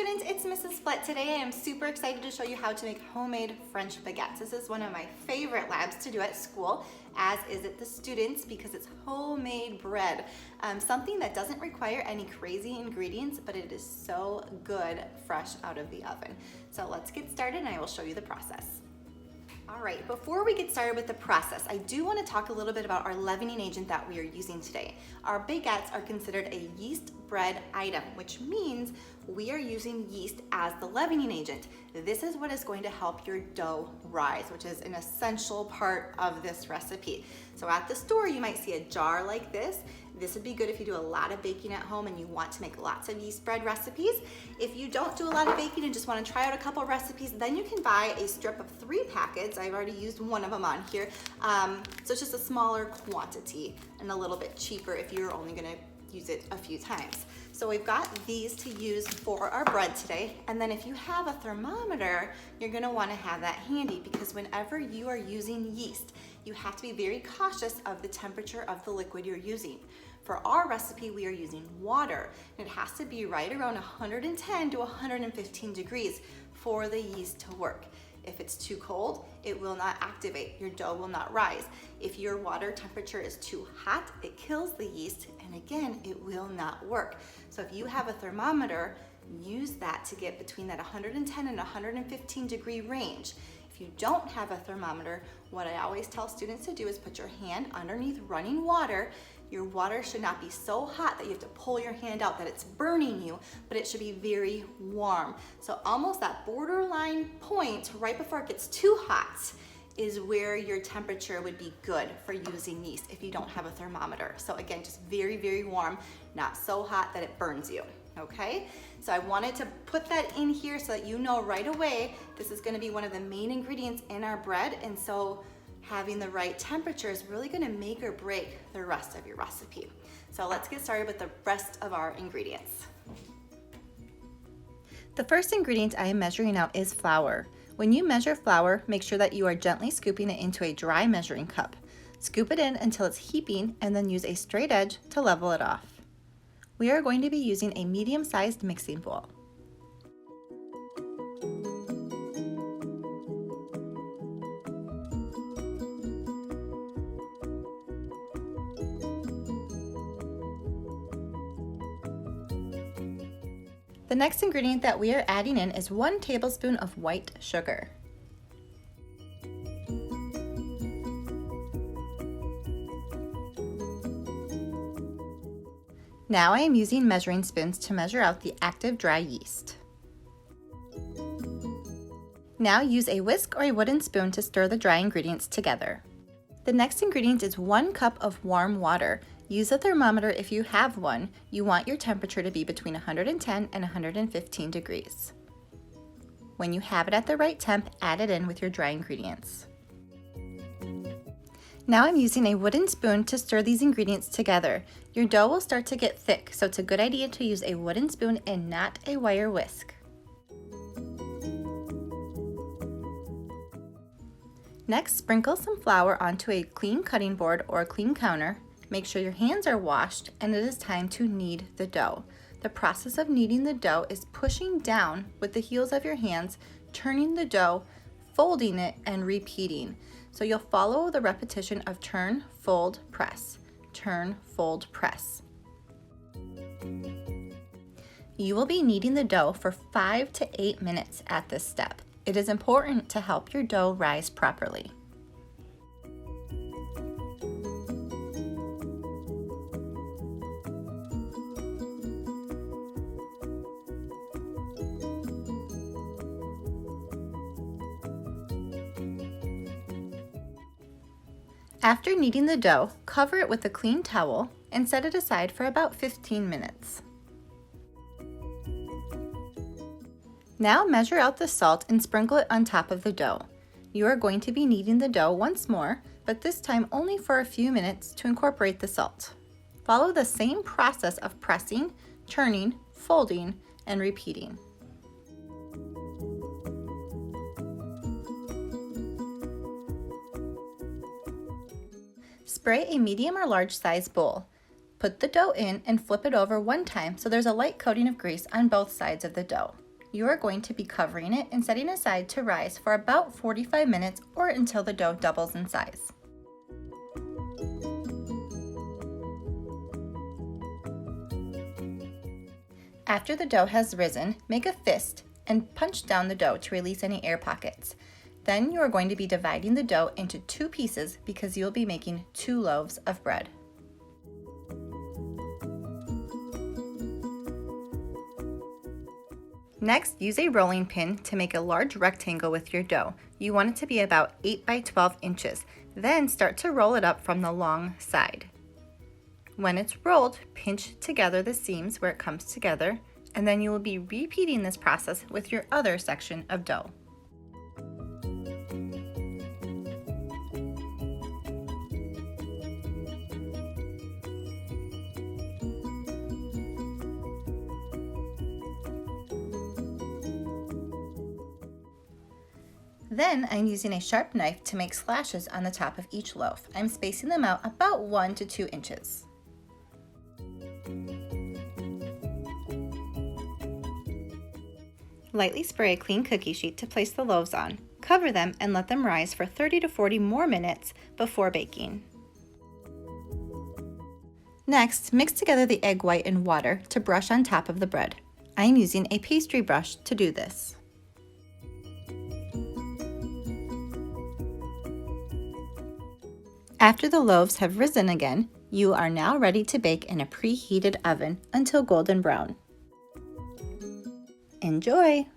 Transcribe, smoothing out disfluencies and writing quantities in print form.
students, it's Mrs. Flett. Today I am super excited to show you how to make homemade French baguettes. This is one of my favorite labs to do at school, as is it the students, because it's homemade bread. Something that doesn't require any crazy ingredients, but it is so good fresh out of the oven. So let's get started and I will show you the process. All right, before we get started with the process, I do want to talk a little bit about our leavening agent that we are using today. Our baguettes are considered a yeast bread item, which means we are using yeast as the leavening agent. This is what is going to help your dough rise, which is an essential part of this recipe. So at the store, you might see a jar like this. This would be good if you do a lot of baking at home and you want to make lots of yeast bread recipes. If you don't do a lot of baking and just want to try out a couple recipes, then you can buy a strip of 3 packets. I've already used one of them on here. So it's just a smaller quantity and a little bit cheaper if you're only going to use it a few times. So we've got these to use for our bread today. And then if you have a thermometer, you're going to want to have that handy, because whenever you are using yeast, you have to be very cautious of the temperature of the liquid you're using. For our recipe, we are using water, and it has to be right around 110 to 115 degrees for the yeast to work. If it's too cold, it will not activate. Your dough will not rise. If your water temperature is too hot, it kills the yeast, and again, it will not work. So if you have a thermometer, use that to get between that 110 and 115 degree range. If you don't have a thermometer, what I always tell students to do is put your hand underneath running water. Your water should not be so hot that you have to pull your hand out, that it's burning you, but it should be very warm. So almost that borderline point right before it gets too hot is where your temperature would be good for using yeast if you don't have a thermometer. So again, just very, very warm, not so hot that it burns you. Okay, so I wanted to put that in here so that you know right away this is going to be one of the main ingredients in our bread, and so having the right temperature is really going to make or break the rest of your recipe. So let's get started with the rest of our ingredients. The first ingredient I am measuring out is flour. When you measure flour, make sure that you are gently scooping it into a dry measuring cup. Scoop it in until it's heaping, and then use a straight edge to level it off. We are going to be using a medium-sized mixing bowl. The next ingredient that we are adding in is 1 tablespoon of white sugar. Now I am using measuring spoons to measure out the active dry yeast. Now use a whisk or a wooden spoon to stir the dry ingredients together. The next ingredient is 1 cup of warm water. Use a thermometer if you have one. You want your temperature to be between 110 and 115 degrees. When you have it at the right temp, add it in with your dry ingredients. Now I'm using a wooden spoon to stir these ingredients together. Your dough will start to get thick, so it's a good idea to use a wooden spoon and not a wire whisk. Next, sprinkle some flour onto a clean cutting board or a clean counter. Make sure your hands are washed, and it is time to knead the dough. The process of kneading the dough is pushing down with the heels of your hands, turning the dough, folding it, and repeating. So you'll follow the repetition of turn, fold, press, turn, fold, press. You will be kneading the dough for 5 to 8 minutes at this step. It is important to help your dough rise properly. After kneading the dough, cover it with a clean towel and set it aside for about 15 minutes. Now measure out the salt and sprinkle it on top of the dough. You are going to be kneading the dough once more, but this time only for a few minutes to incorporate the salt. Follow the same process of pressing, turning, folding, and repeating. Spray a medium or large size bowl. Put the dough in and flip it over one time so there's a light coating of grease on both sides of the dough. You are going to be covering it and setting aside to rise for about 45 minutes or until the dough doubles in size. After the dough has risen, make a fist and punch down the dough to release any air pockets. Then you are going to be dividing the dough into 2 pieces because you will be making 2 loaves of bread. Next, use a rolling pin to make a large rectangle with your dough. You want it to be about 8 by 12 inches. Then start to roll it up from the long side. When it's rolled, pinch together the seams where it comes together, and then you will be repeating this process with your other section of dough. Then I'm using a sharp knife to make slashes on the top of each loaf. I'm spacing them out about 1 to 2 inches. Lightly spray a clean cookie sheet to place the loaves on. Cover them and let them rise for 30 to 40 more minutes before baking. Next, mix together the egg white and water to brush on top of the bread. I am using a pastry brush to do this. After the loaves have risen again, you are now ready to bake in a preheated oven until golden brown. Enjoy!